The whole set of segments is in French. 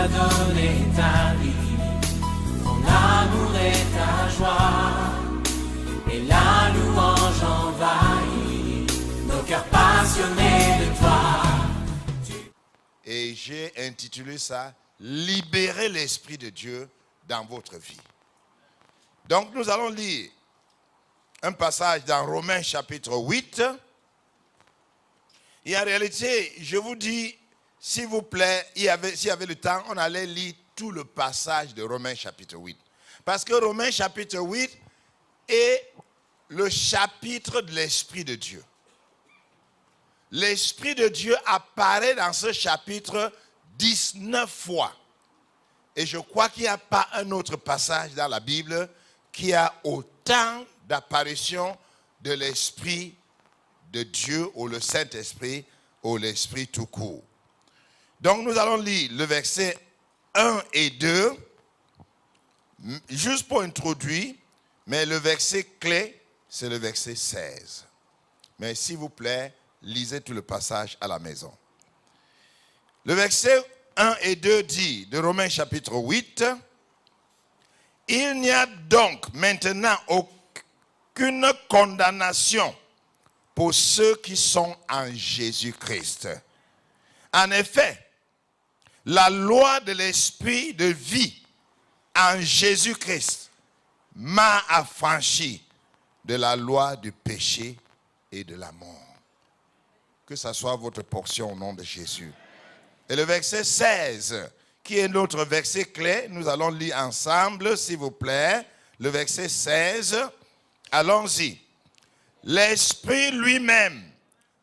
as donné ta vie, ton amour et ta joie, et la louange envahit nos cœurs passionnés de toi. Et j'ai intitulé ça « Libérez l'Esprit de Dieu dans votre vie ». Donc nous allons lire un passage dans Romains chapitre 8. Et en réalité, je vous dis, s'il vous plaît, s'il y avait le temps, on allait lire tout le passage de Romains chapitre 8. Parce que Romains chapitre 8 est le chapitre de l'Esprit de Dieu. L'Esprit de Dieu apparaît dans ce chapitre 19 fois. Et je crois qu'il n'y a pas un autre passage dans la Bible qui a autant d'apparitions de l'Esprit de Dieu ou le Saint-Esprit ou l'Esprit tout court. Donc nous allons lire le verset 1 et 2, juste pour introduire, mais le verset clé, c'est le verset 16. Mais s'il vous plaît, lisez tout le passage à la maison. Le verset 1 et 2 dit, de Romains chapitre 8, « Il n'y a donc maintenant aucune condamnation pour ceux qui sont en Jésus-Christ. En effet, la loi de l'esprit de vie en Jésus-Christ m'a affranchi de la loi du péché et de la mort. » Que ça soit votre portion au nom de Jésus. Et le verset 16, qui est notre verset clé, nous allons lire ensemble, s'il vous plaît. Le verset 16, allons-y. L'Esprit lui-même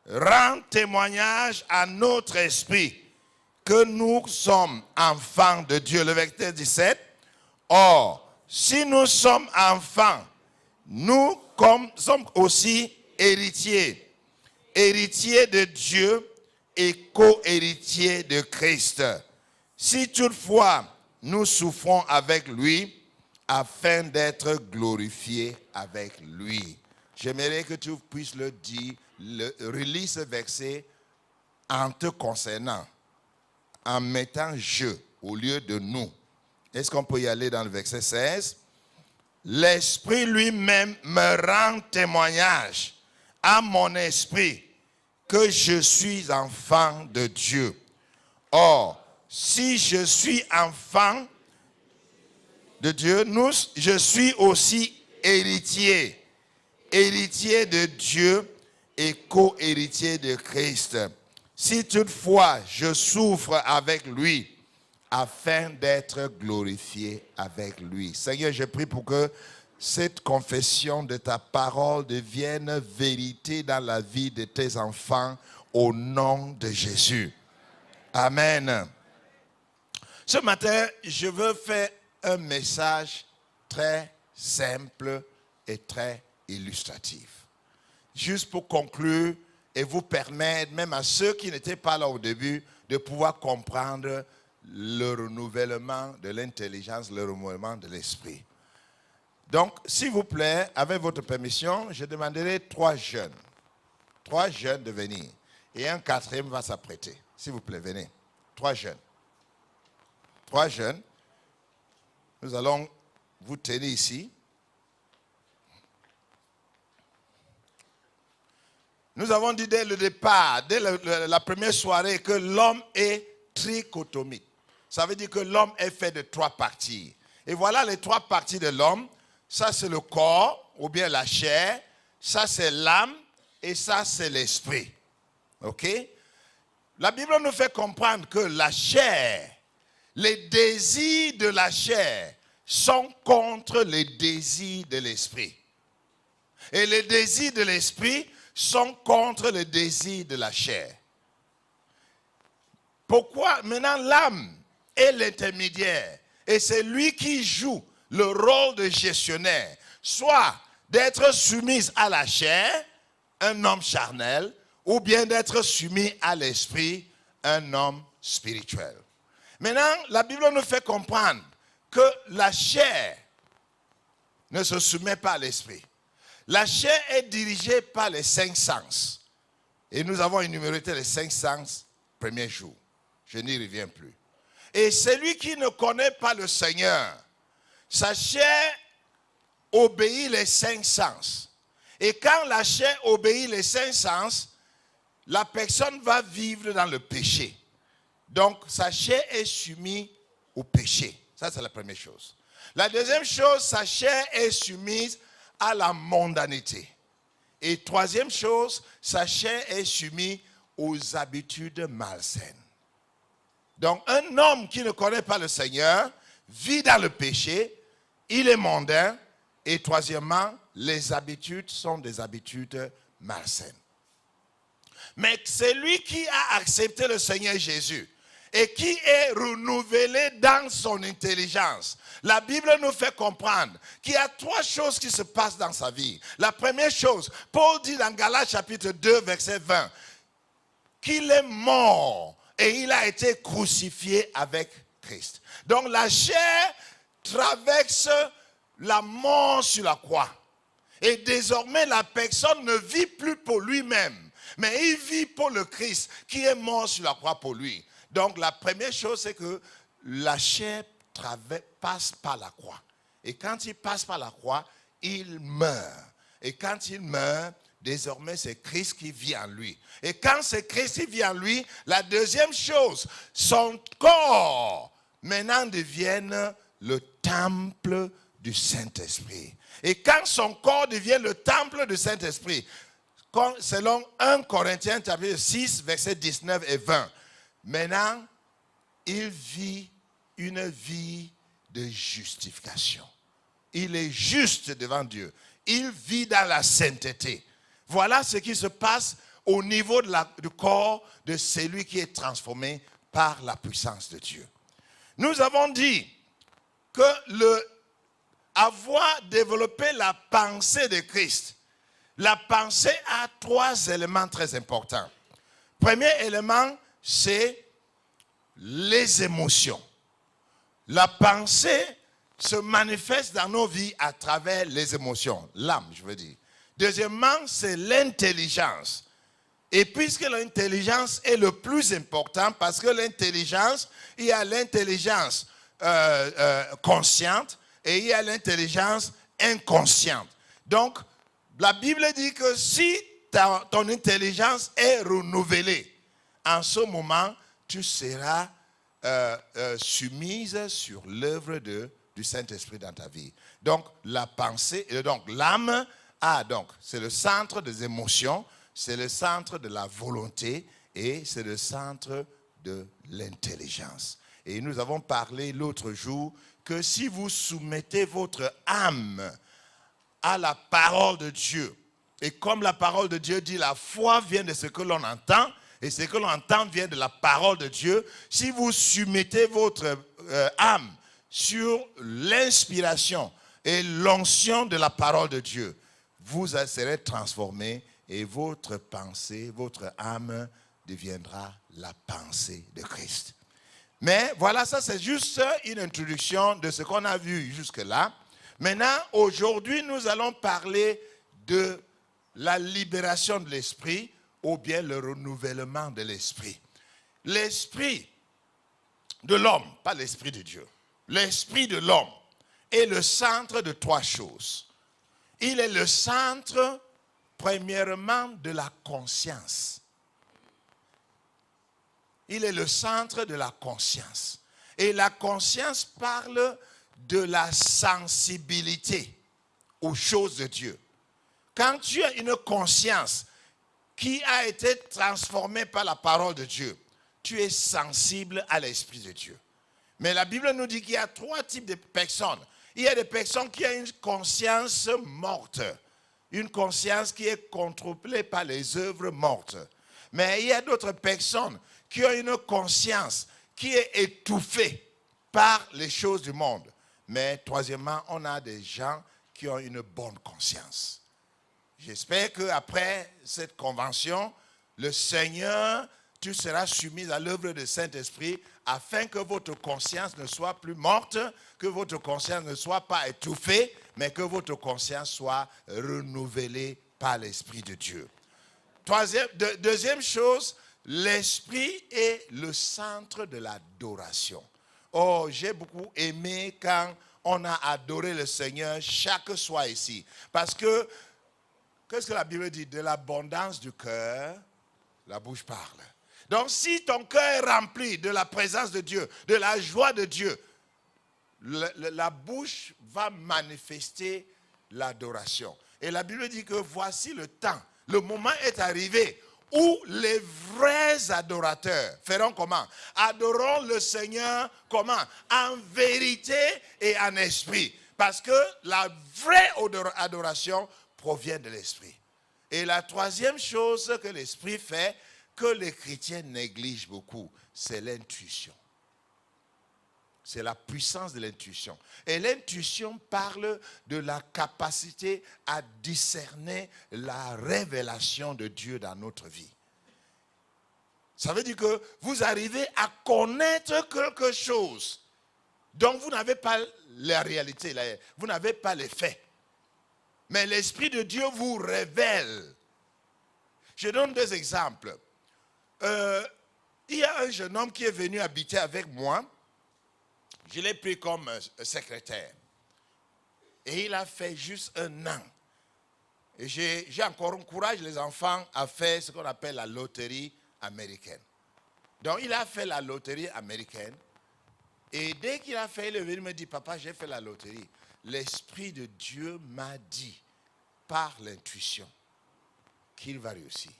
rend témoignage à notre esprit que nous sommes enfants de Dieu. Le verset 17. Or, si nous sommes enfants, nous sommes aussi héritiers. Héritiers de Dieu et co-héritiers de Christ. Si toutefois nous souffrons avec lui, afin d'être glorifiés avec lui. J'aimerais que tu puisses le dire, relire ce verset en te concernant, en mettant je au lieu de nous. Est-ce qu'on peut y aller dans le verset 16? L'Esprit lui-même me rend témoignage à mon esprit que je suis enfant de Dieu. Or, si je suis enfant de Dieu, je suis aussi héritier. Héritier de Dieu et co-héritier de Christ. Si toutefois je souffre avec lui, afin d'être glorifié avec lui. Seigneur, je prie pour que cette confession de ta parole devienne vérité dans la vie de tes enfants au nom de Jésus. Amen. Ce matin, je veux faire un message très simple et très illustratif. Juste pour conclure et vous permettre, même à ceux qui n'étaient pas là au début, de pouvoir comprendre le renouvellement de l'intelligence, le renouvellement de l'esprit. Donc, s'il vous plaît, avec votre permission, je demanderai 3 jeunes de venir. Et un 4e va s'apprêter. S'il vous plaît, venez. 3 jeunes. 3 jeunes. Nous allons vous tenir ici. Nous avons dit dès le départ, dès la première soirée, que l'homme est trichotomique. Ça veut dire que l'homme est fait de 3 parties. Et voilà les 3 parties de l'homme. Ça, c'est le corps, ou bien la chair. Ça, c'est l'âme. Et ça, c'est l'esprit. OK? La Bible nous fait comprendre que la chair, les désirs de la chair sont contre les désirs de l'esprit. Et les désirs de l'esprit sont contre les désirs de la chair. Pourquoi? Maintenant, l'âme est l'intermédiaire. Et c'est lui qui joue le rôle de gestionnaire. Soit d'être soumise à la chair, un homme charnel, ou bien d'être soumis à l'esprit, un homme spirituel. Maintenant, la Bible nous fait comprendre que la chair ne se soumet pas à l'esprit. La chair est dirigée par les 5 sens. Et nous avons énuméré les 5 sens premier jour. Je n'y reviens plus. Et celui qui ne connaît pas le Seigneur, sa chair obéit les cinq sens. Et quand la chair obéit les cinq sens, la personne va vivre dans le péché. Donc, sa chair est soumise au péché. Ça, c'est la première chose. La deuxième chose, sa chair est soumise à la mondanité. Et troisième chose, sa chair est soumise aux habitudes malsaines. Donc, un homme qui ne connaît pas le Seigneur vit dans le péché, il est mondain, et troisièmement, les habitudes sont des habitudes malsaines. Mais celui qui a accepté le Seigneur Jésus et qui est renouvelé dans son intelligence, la Bible nous fait comprendre qu'il y a trois choses qui se passent dans sa vie. La première chose, Paul dit dans Galates chapitre 2, verset 20, qu'il est mort et il a été crucifié avec Christ. Donc la chair traverse la mort sur la croix. Et désormais, la personne ne vit plus pour lui-même, mais il vit pour le Christ qui est mort sur la croix pour lui. Donc la première chose, c'est que la chair passe par la croix. Et quand il passe par la croix, il meurt. Et quand il meurt, désormais, c'est Christ qui vit en lui. Et quand c'est Christ qui vit en lui, la deuxième chose, son corps maintenant devient le temple du Saint-Esprit. Et quand son corps devient le temple du Saint-Esprit, selon 1 Corinthiens chapitre 6, versets 19 et 20, maintenant, il vit une vie de justification. Il est juste devant Dieu. Il vit dans la sainteté. Voilà ce qui se passe au niveau du corps de celui qui est transformé par la puissance de Dieu. Nous avons dit que avoir développé la pensée de Christ, la pensée a trois éléments très importants. Premier élément, c'est les émotions. La pensée se manifeste dans nos vies à travers les émotions, l'âme, je veux dire. Deuxièmement, c'est l'intelligence. Et puisque l'intelligence est le plus important, parce que l'intelligence, il y a l'intelligence consciente et il y a l'intelligence inconsciente. Donc, la Bible dit que si ton intelligence est renouvelée, en ce moment, tu seras soumise sur l'œuvre du Saint-Esprit dans ta vie. Donc, la pensée, donc l'âme, c'est le centre des émotions, c'est le centre de la volonté et c'est le centre de l'intelligence. Et nous avons parlé l'autre jour que si vous soumettez votre âme à la parole de Dieu, et comme la parole de Dieu dit, la foi vient de ce que l'on entend, et ce que l'on entend vient de la parole de Dieu, si vous soumettez votre âme sur l'inspiration et l'onction de la parole de Dieu, vous serez transformé et votre pensée, votre âme deviendra la pensée de Christ. Mais voilà, ça c'est juste une introduction de ce qu'on a vu jusque-là. Maintenant, aujourd'hui, nous allons parler de la libération de l'esprit ou bien le renouvellement de l'esprit. L'esprit de l'homme, pas l'esprit de Dieu. L'esprit de l'homme est le centre de trois choses. Il est le centre, premièrement, de la conscience. Il est le centre de la conscience. Et la conscience parle de la sensibilité aux choses de Dieu. Quand tu as une conscience qui a été transformée par la parole de Dieu, tu es sensible à l'Esprit de Dieu. Mais la Bible nous dit qu'il y a trois types de personnes. Il y a des personnes qui ont une conscience morte, une conscience qui est contrôlée par les œuvres mortes. Mais il y a d'autres personnes qui ont une conscience qui est étouffée par les choses du monde. Mais troisièmement, on a des gens qui ont une bonne conscience. J'espère qu'après cette convention, le Seigneur, tu seras soumis à l'œuvre du Saint-Esprit afin que votre conscience ne soit plus morte, que votre conscience ne soit pas étouffée, mais que votre conscience soit renouvelée par l'Esprit de Dieu. Deuxième chose, l'Esprit est le centre de l'adoration. Oh, j'ai beaucoup aimé quand on a adoré le Seigneur chaque soir ici. Parce que, qu'est-ce que la Bible dit? De l'abondance du cœur, la bouche parle. Donc si ton cœur est rempli de la présence de Dieu, de la joie de Dieu, la bouche va manifester l'adoration. Et la Bible dit que voici le temps, le moment est arrivé où les vrais adorateurs feront comment? Adoreront le Seigneur comment? En vérité et en esprit. Parce que la vraie adoration provient de l'esprit. Et la troisième chose que l'esprit fait, que les chrétiens négligent beaucoup, c'est l'intuition. C'est la puissance de l'intuition. Et l'intuition parle de la capacité à discerner la révélation de Dieu dans notre vie. Ça veut dire que vous arrivez à connaître quelque chose dont vous n'avez pas la réalité, vous n'avez pas les faits. Mais l'Esprit de Dieu vous révèle. Je donne deux exemples. Il y a un jeune homme qui est venu habiter avec moi. Je l'ai pris comme secrétaire. Et il a fait juste 1 an. Et j'ai encore encouragé les enfants à faire ce qu'on appelle la loterie américaine. Donc il a fait la loterie américaine. Et dès qu'il a fait, il est venu me dire, papa, j'ai fait la loterie. L'Esprit de Dieu m'a dit, par l'intuition, qu'il va réussir.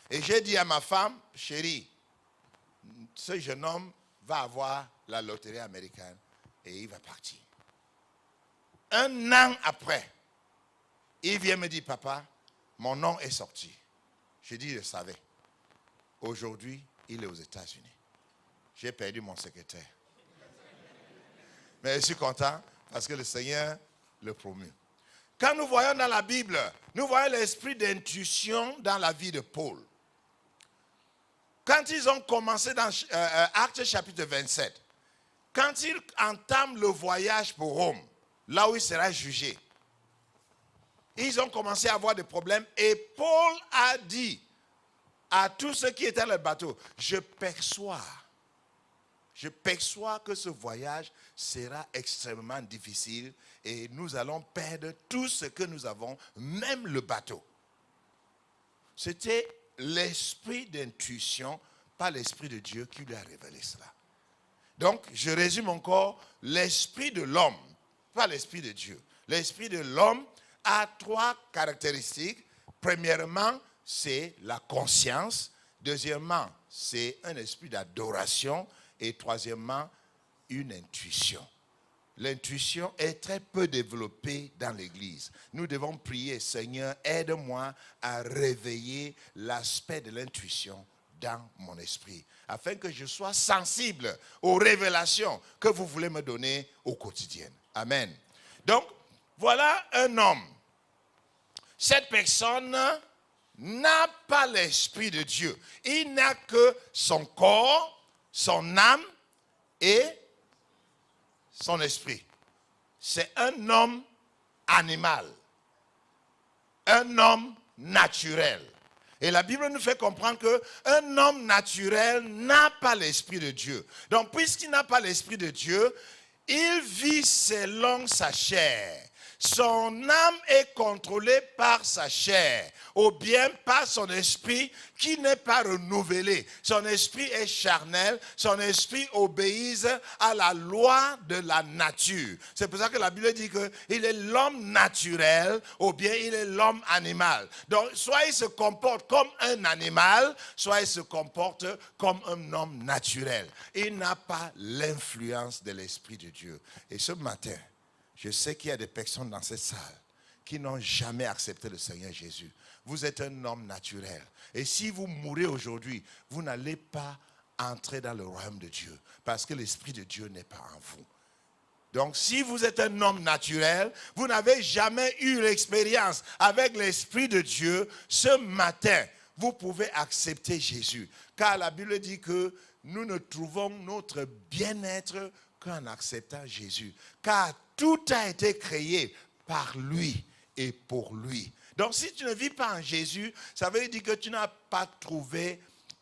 Et j'ai dit à ma femme, chérie, ce jeune homme va avoir la loterie américaine et il va partir. 1 an après, il vient me dire, papa, mon nom est sorti. Je dis, je savais. Aujourd'hui, il est aux États-Unis. J'ai perdu mon secrétaire. Mais je suis content parce que le Seigneur le promeut. Quand nous voyons dans la Bible, nous voyons l'esprit d'intuition dans la vie de Paul. Quand ils ont commencé dans Actes chapitre 27, quand ils entament le voyage pour Rome, là où il sera jugé, ils ont commencé à avoir des problèmes et Paul a dit à tous ceux qui étaient dans le bateau, je perçois que ce voyage sera extrêmement difficile et nous allons perdre tout ce que nous avons, même le bateau. C'était l'esprit d'intuition, pas l'esprit de Dieu qui lui a révélé cela. Donc, je résume encore, l'esprit de l'homme, pas l'esprit de Dieu. L'esprit de l'homme a 3 caractéristiques. Premièrement, c'est la conscience. Deuxièmement, c'est un esprit d'adoration. Et troisièmement, une intuition. L'intuition est très peu développée dans l'Église. Nous devons prier, Seigneur, aide-moi à réveiller l'aspect de l'intuition dans mon esprit, afin que je sois sensible aux révélations que vous voulez me donner au quotidien. Amen. Donc, voilà un homme. Cette personne n'a pas l'esprit de Dieu. Il n'a que son corps, son âme et son esprit. C'est un homme animal, un homme naturel. Et la Bible nous fait comprendre qu'un homme naturel n'a pas l'esprit de Dieu. Donc, puisqu'il n'a pas l'esprit de Dieu, il vit selon sa chair. Son âme est contrôlée par sa chair, ou bien par son esprit qui n'est pas renouvelé. Son esprit est charnel, son esprit obéit à la loi de la nature. C'est pour ça que la Bible dit qu'il est l'homme naturel, ou bien il est l'homme animal. Donc, soit il se comporte comme un animal, soit il se comporte comme un homme naturel. Il n'a pas l'influence de l'esprit de Dieu. Et ce matin, je sais qu'il y a des personnes dans cette salle qui n'ont jamais accepté le Seigneur Jésus. Vous êtes un homme naturel. Et si vous mourrez aujourd'hui, vous n'allez pas entrer dans le royaume de Dieu. Parce que l'Esprit de Dieu n'est pas en vous. Donc si vous êtes un homme naturel, vous n'avez jamais eu l'expérience avec l'Esprit de Dieu, ce matin, vous pouvez accepter Jésus. Car la Bible dit que nous ne trouvons notre bien-être qu'en acceptant Jésus. Car tout a été créé par lui et pour lui. Donc si tu ne vis pas en Jésus, ça veut dire que tu n'as pas trouvé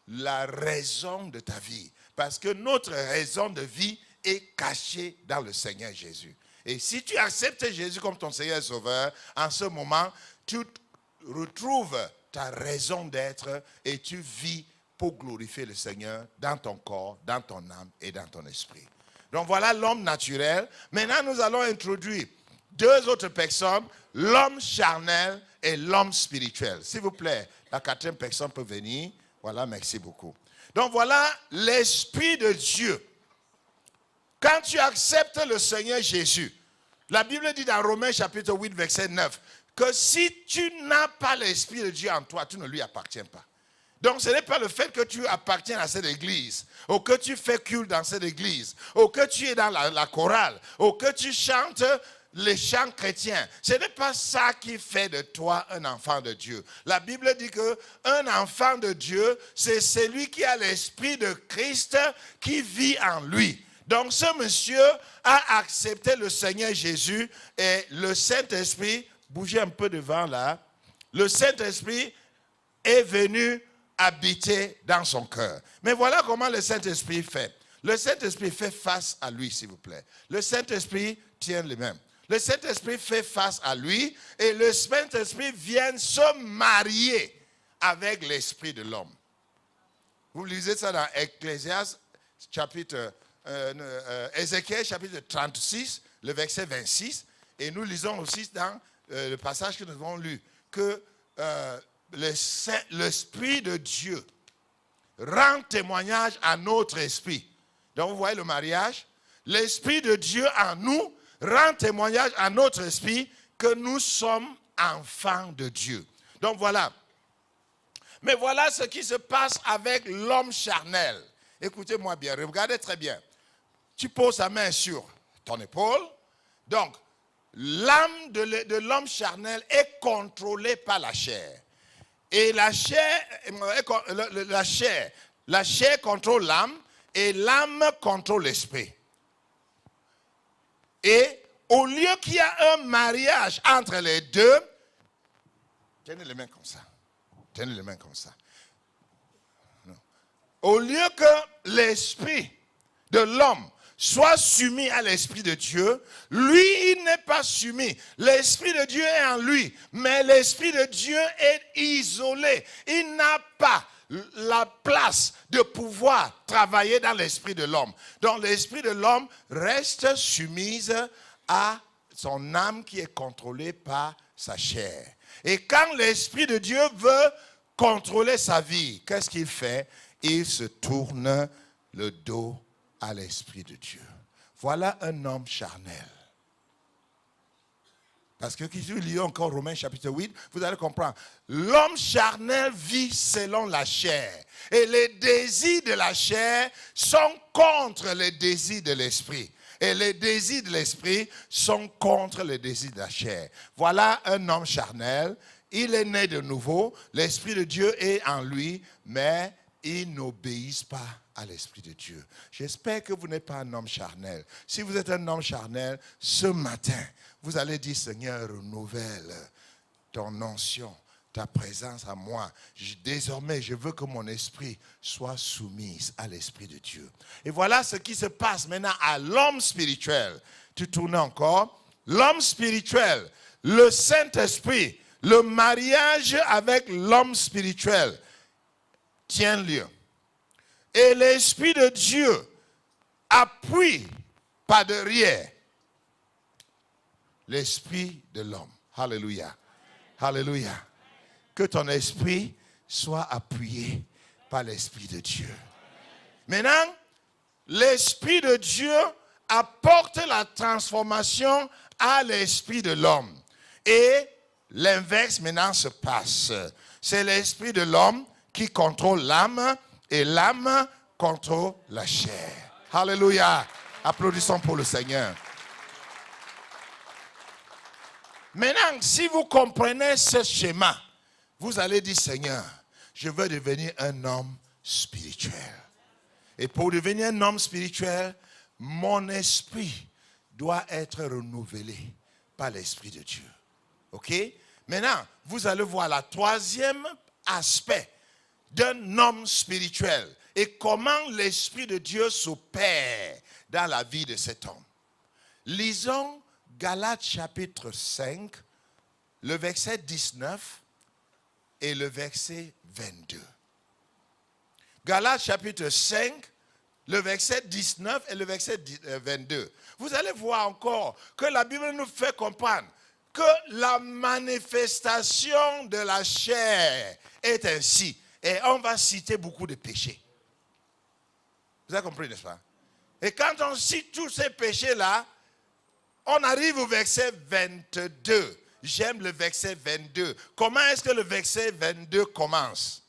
la raison de ta vie. Parce que notre raison de vie est cachée dans le Seigneur Jésus. Et si tu acceptes Jésus comme ton Seigneur et Sauveur, en ce moment, tu retrouves ta raison d'être et tu vis pour glorifier le Seigneur dans ton corps, dans ton âme et dans ton esprit. Donc voilà l'homme naturel. Maintenant, nous allons introduire deux autres personnes, l'homme charnel et l'homme spirituel. S'il vous plaît, la quatrième personne peut venir. Voilà, merci beaucoup. Donc voilà l'Esprit de Dieu. Quand tu acceptes le Seigneur Jésus, la Bible dit dans Romains chapitre 8, verset 9, que si tu n'as pas l'Esprit de Dieu en toi, tu ne lui appartiens pas. Donc ce n'est pas le fait que tu appartiens à cette église, ou que tu fais culte dans cette église, ou que tu es dans la chorale, ou que tu chantes les chants chrétiens. Ce n'est pas ça qui fait de toi un enfant de Dieu. La Bible dit qu'un enfant de Dieu, c'est celui qui a l'Esprit de Christ qui vit en lui. Donc ce monsieur a accepté le Seigneur Jésus et le Saint-Esprit, bougez un peu devant là, le Saint-Esprit est venu habiter dans son cœur. Mais voilà comment le Saint-Esprit fait. Le Saint-Esprit fait face à lui, s'il vous plaît. Le Saint-Esprit tient les mains. Le Saint-Esprit fait face à lui et le Saint-Esprit vient se marier avec l'esprit de l'homme. Vous lisez ça dans Ecclésiaste, Ézéchiel chapitre 36, le verset 26. Et nous lisons aussi dans le passage que nous avons lu que l'Esprit de Dieu rend témoignage à notre esprit. Donc vous voyez le mariage. L'Esprit de Dieu en nous rend témoignage à notre esprit que nous sommes enfants de Dieu. Donc voilà. Mais voilà ce qui se passe avec l'homme charnel. Écoutez-moi bien, regardez très bien. Tu poses ta main sur ton épaule. Donc, l'âme de l'homme charnel est contrôlée par la chair. Et la chair contrôle l'âme et l'âme contrôle l'esprit. Et au lieu qu'il y ait un mariage entre les deux, tenez les mains comme ça. Tenez les mains comme ça. Non. Au lieu que l'esprit de l'homme soit soumis à l'Esprit de Dieu, lui, il n'est pas soumis. L'Esprit de Dieu est en lui, mais l'Esprit de Dieu est isolé. Il n'a pas la place de pouvoir travailler dans l'esprit de l'homme. Donc l'esprit de l'homme reste soumise à son âme qui est contrôlée par sa chair. Et quand l'Esprit de Dieu veut contrôler sa vie, qu'est-ce qu'il fait? Il se tourne le dos à l'Esprit de Dieu. Voilà un homme charnel. Parce que si vous lisez encore Romains chapitre 8, vous allez comprendre. L'homme charnel vit selon la chair. Et les désirs de la chair sont contre les désirs de l'esprit. Et les désirs de l'esprit sont contre les désirs de la chair. Voilà un homme charnel. Il est né de nouveau. L'Esprit de Dieu est en lui, mais il n'obéit pas à l'Esprit de Dieu. J'espère que vous n'êtes pas un homme charnel. Si vous êtes un homme charnel, ce matin, vous allez dire, Seigneur, renouvelle ton onction, ta présence à moi. Désormais, je veux que mon esprit soit soumis à l'Esprit de Dieu. Et voilà ce qui se passe maintenant à l'homme spirituel. Tu tournes encore. L'homme spirituel, le Saint-Esprit, le mariage avec l'homme spirituel tient lieu. Et l'Esprit de Dieu appuie par derrière l'esprit de l'homme. Alléluia. Alléluia. Que ton esprit soit appuyé par l'Esprit de Dieu. Maintenant, l'Esprit de Dieu apporte la transformation à l'esprit de l'homme. Et l'inverse maintenant se passe. C'est l'esprit de l'homme qui contrôle l'âme et l'âme contrôle la chair. Alléluia. Applaudissons pour le Seigneur. Maintenant, si vous comprenez ce schéma, vous allez dire, Seigneur, je veux devenir un homme spirituel. Et pour devenir un homme spirituel, mon esprit doit être renouvelé par l'Esprit de Dieu. OK? Maintenant, vous allez voir le troisième aspect d'un homme spirituel. et comment l'Esprit de Dieu s'opère dans la vie de cet homme. Lisons Galates chapitre 5, le verset 19 et le verset 22. Galates chapitre 5, le verset 19 et le verset 22. Vous allez voir encore que la Bible nous fait comprendre que la manifestation de la chair est ainsi. Et on va citer beaucoup de péchés. Vous avez compris, n'est-ce pas? Et quand on cite tous ces péchés-là, on arrive au verset 22. J'aime le verset 22. Comment est-ce que le verset 22 commence?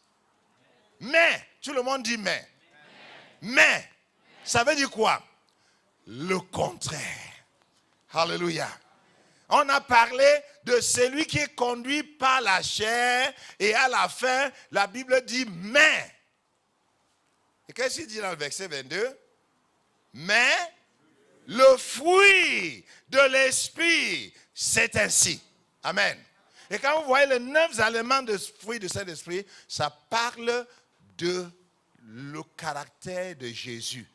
Mais, tout le monde dit mais. Mais, ça veut dire quoi? Le contraire. Alléluia. On a parlé de celui qui est conduit par la chair et à la fin, la Bible dit mais. Et qu'est-ce qu'il dit dans le verset 22? Mais le fruit de l'esprit, c'est ainsi. Amen. Et quand vous voyez les 9 éléments de fruit du Saint-Esprit, ça parle de le caractère de Jésus.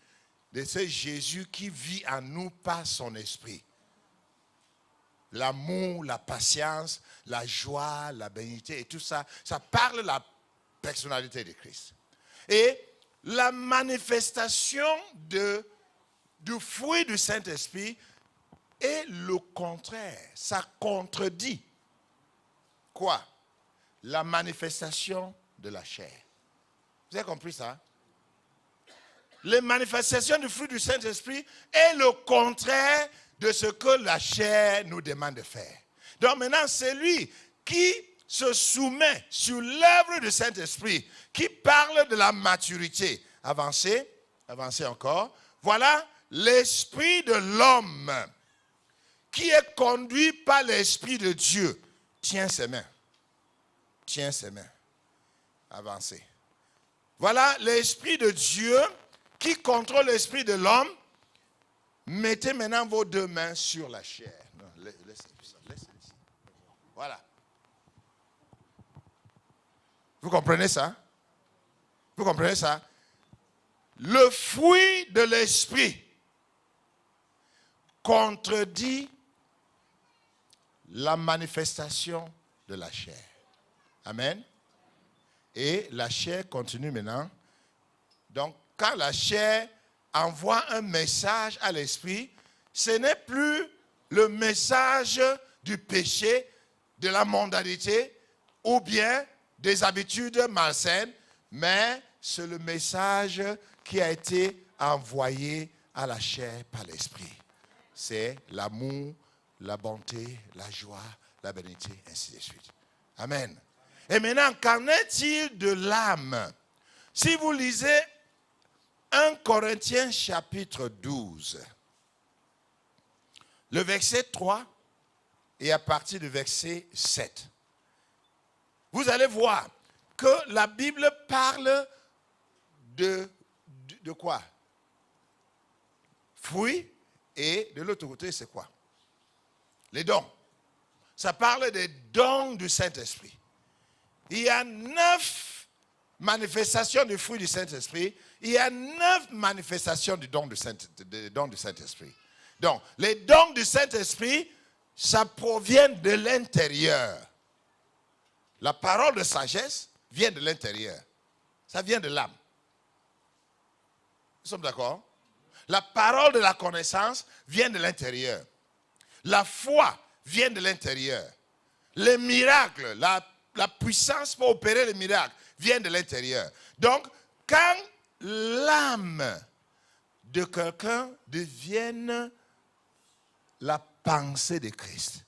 De ce Jésus qui vit en nous par son esprit. L'amour, la patience, la joie, la bénédiction et tout ça, ça parle de la personnalité de Christ. Et la manifestation du fruit du Saint-Esprit est le contraire. Ça contredit quoi? La manifestation de la chair. Vous avez compris ça? Les manifestations du fruit du Saint-Esprit est le contraire de ce que la chair nous demande de faire. Donc maintenant, c'est lui qui se soumet sur l'œuvre du Saint-Esprit, qui parle de la maturité. Avancez encore. Voilà l'esprit de l'homme qui est conduit par l'Esprit de Dieu. Tiens ses mains. Avancez. Voilà l'Esprit de Dieu qui contrôle l'esprit de l'homme. Mettez maintenant vos 2 mains sur la chair. Non, laissez. Voilà. Vous comprenez ça? Vous comprenez ça? Le fruit de l'esprit contredit la manifestation de la chair. Amen. Et la chair continue maintenant. Donc, quand la chair envoie un message à l'esprit, ce n'est plus le message du péché, de la mondanité ou bien des habitudes malsaines, mais c'est le message qui a été envoyé à la chair par l'esprit. C'est l'amour, la bonté, la joie, la bénédiction, ainsi de suite. Amen. Et maintenant, qu'en est-il de l'âme? Si vous lisez 1 Corinthiens chapitre 12, le verset 3 et à partir du verset 7, vous allez voir que la Bible parle de quoi? Fruits, et de l'autre côté, c'est quoi? Les dons. Ça parle des dons du Saint-Esprit. Il y a 9 manifestations du fruit du Saint-Esprit. Il y a 9 manifestations du don du Saint-Esprit. Donc, les dons du Saint-Esprit, ça provient de l'intérieur. La parole de sagesse vient de l'intérieur. Ça vient de l'âme. Nous sommes d'accord? La parole de la connaissance vient de l'intérieur. La foi vient de l'intérieur. Les miracles, la puissance pour opérer les miracles vient de l'intérieur. Donc, quand l'âme de quelqu'un devient la pensée de Christ,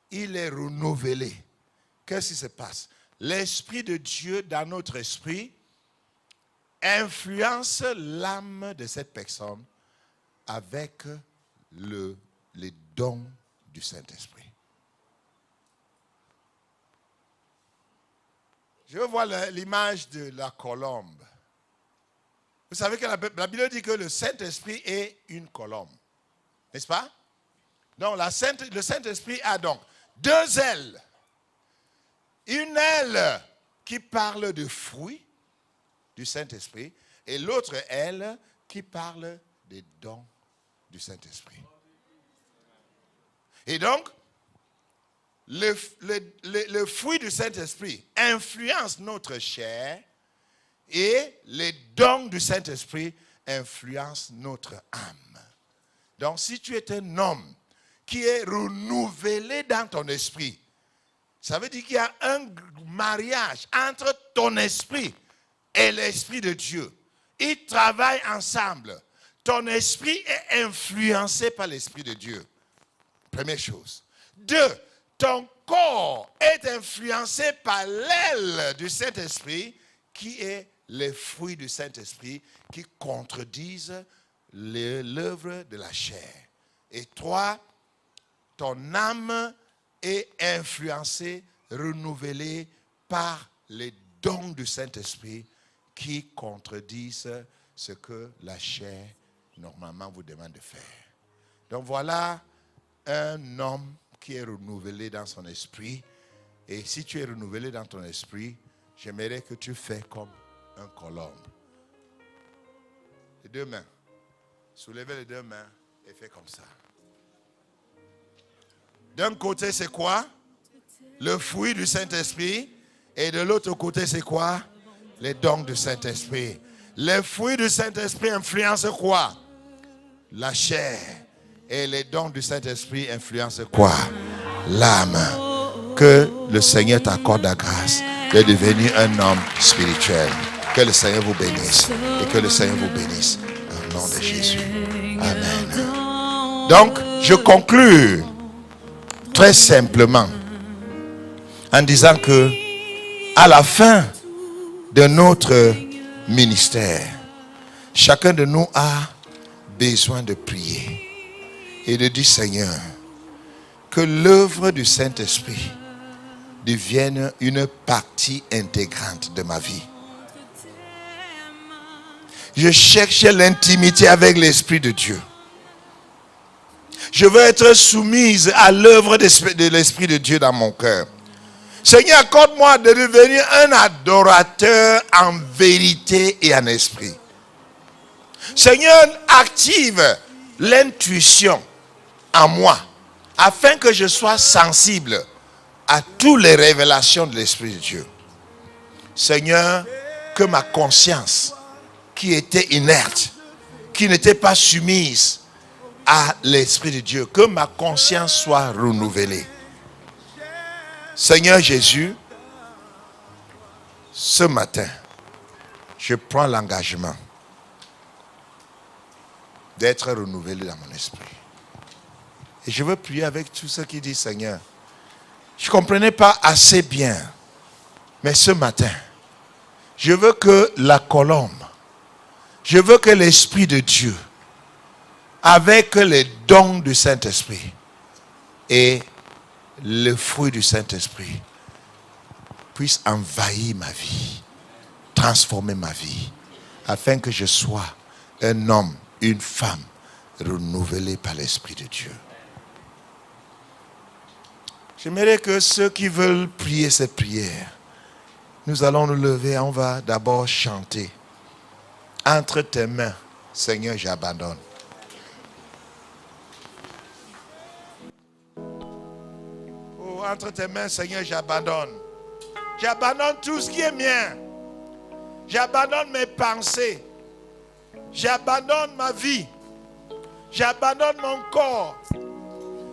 il est renouvelé. Qu'est-ce qui se passe? L'Esprit de Dieu dans notre esprit influence l'âme de cette personne avec les dons du Saint-Esprit. Je veux voir l'image de la colombe. Vous savez que la Bible dit que le Saint-Esprit est une colombe. N'est-ce pas? Donc le Saint-Esprit a donc 2 ailes. Une aile qui parle de fruits du Saint-Esprit Et l'autre aile qui parle des dons du Saint-Esprit. Et donc, le fruit du Saint-Esprit influence notre chair et les dons du Saint-Esprit influencent notre âme. Donc, si tu es un homme qui est renouvelé dans ton esprit, ça veut dire qu'il y a un mariage entre ton esprit et l'Esprit de Dieu. Ils travaillent ensemble. Ton esprit est influencé par l'Esprit de Dieu. Première chose. 2, ton corps est influencé par l'aile du Saint-Esprit qui est les fruits du Saint-Esprit qui contredisent l'œuvre de la chair. Et 3, ton âme est influencée, renouvelée par les dons du Saint-Esprit qui contredisent ce que la chair normalement vous demande de faire. Donc voilà un homme qui est renouvelé dans son esprit. Et si tu es renouvelé dans ton esprit, j'aimerais que tu fais comme un colombe. Les 2 mains. Soulevez les 2 mains et fais comme ça. D'un côté, c'est quoi? Le fruit du Saint-Esprit. Et de l'autre côté, c'est quoi? Les dons du Saint-Esprit. Les fruits du Saint-Esprit influencent quoi? La chair. Et les dons du Saint-Esprit influencent quoi? L'âme. Que le Seigneur t'accorde la grâce de devenir un homme spirituel. Que le Seigneur vous bénisse. Et que le Seigneur vous bénisse. Au nom de Jésus. Amen. Donc, je conclus très simplement en disant que à la fin de notre ministère, chacun de nous a besoin de prier et de dire, Seigneur, que l'œuvre du Saint-Esprit devienne une partie intégrante de ma vie. Je cherche l'intimité avec l'Esprit de Dieu. Je veux être soumise à l'œuvre de l'Esprit de Dieu dans mon cœur. Seigneur, accorde-moi de devenir un adorateur en vérité et en esprit. Seigneur, active l'intuition en moi afin que je sois sensible à toutes les révélations de l'Esprit de Dieu. Seigneur, que ma conscience qui était inerte, qui n'était pas soumise à l'Esprit de Dieu, que ma conscience soit renouvelée. Seigneur Jésus, ce matin, je prends l'engagement d'être renouvelé dans mon esprit. Et je veux prier avec tous ceux qui disent, Seigneur, je ne comprenais pas assez bien, mais ce matin, je veux que la colombe, je veux que l'Esprit de Dieu, avec les dons du Saint-Esprit et le fruit du Saint-Esprit, puisse envahir ma vie, transformer ma vie, afin que je sois un homme, une femme renouvelée par l'Esprit de Dieu. J'aimerais que ceux qui veulent prier cette prière, nous allons nous lever, on va d'abord chanter. Entre tes mains, Seigneur, j'abandonne. Oh, entre tes mains, Seigneur, j'abandonne. J'abandonne tout ce qui est mien. J'abandonne mes pensées. J'abandonne ma vie. J'abandonne mon corps.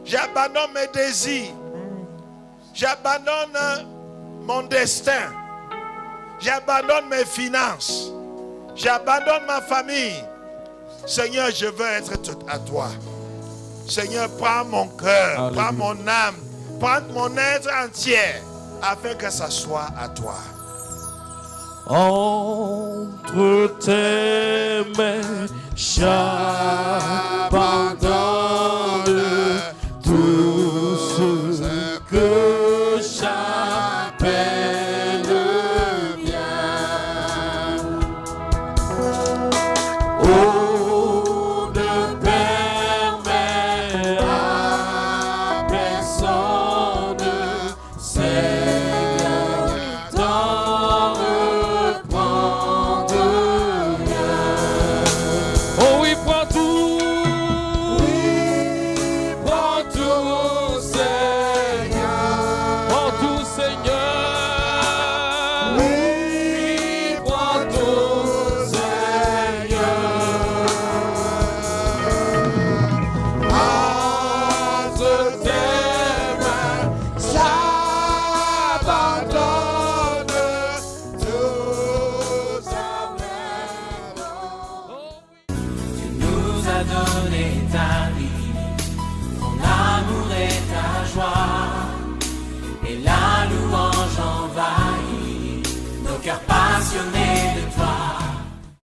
J'abandonne mes désirs. J'abandonne mon destin. J'abandonne mes finances. J'abandonne ma famille. Seigneur, je veux être tout à toi. Seigneur, prends mon cœur, prends mon âme, prends mon être entier, afin que ça soit à toi. Entre tes mains,